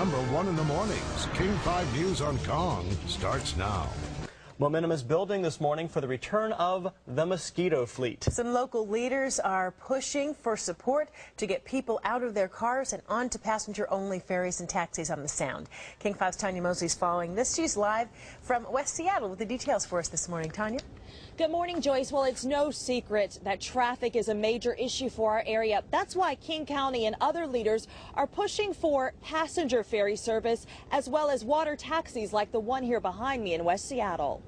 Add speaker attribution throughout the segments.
Speaker 1: #1 in the mornings. King 5 News on Kong starts now.
Speaker 2: Momentum is building this morning for the return of the mosquito fleet.
Speaker 3: Some local leaders are pushing for support to get people out of their cars and onto passenger-only ferries and taxis on the Sound. King 5's Tanya Mosley is following this. She's live from West Seattle with the details for us this morning. Tanya?
Speaker 4: Good morning, Joyce. Well, it's no secret that traffic is a major issue for our area. That's why King County and other leaders are pushing for passenger ferry service as well as water taxis like the one here behind me in West Seattle.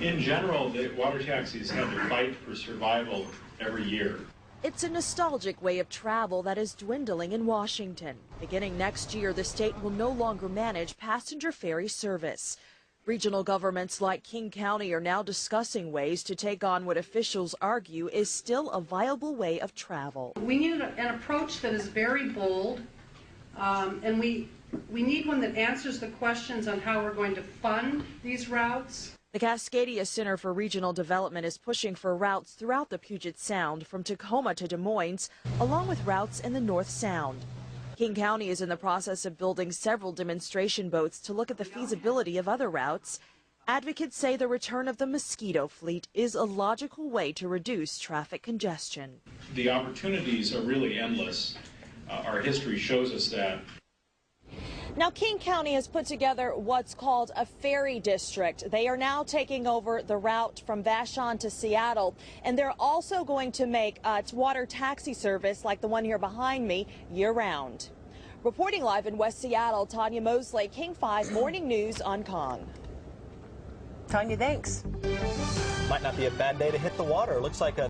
Speaker 5: In general, the water taxis have to fight for survival every year.
Speaker 4: It's a nostalgic way of travel that is dwindling in Washington. Beginning next year, the state will no longer manage passenger ferry service. Regional governments like King County are now discussing ways to take on what officials argue is still a viable way of travel.
Speaker 6: We need an approach that is very bold, and we need one that answers the questions on how we're going to fund these routes.
Speaker 4: The Cascadia Center for Regional Development is pushing for routes throughout the Puget Sound from Tacoma to Des Moines, along with routes in the North Sound. King County is in the process of building several demonstration boats to look at the feasibility of other routes. Advocates say the return of the mosquito fleet is a logical way to reduce traffic congestion.
Speaker 5: The opportunities are really endless. Our history shows us that.
Speaker 4: Now, King County has put together what's called a ferry district. They are now taking over the route from Vashon to Seattle, and they're also going to make water taxi service like the one here behind me year-round. Reporting live in West Seattle, Tanya Mosley, King 5 Morning News on Kong.
Speaker 3: Tanya, thanks.
Speaker 2: Might not be a bad day to hit the water. Looks like a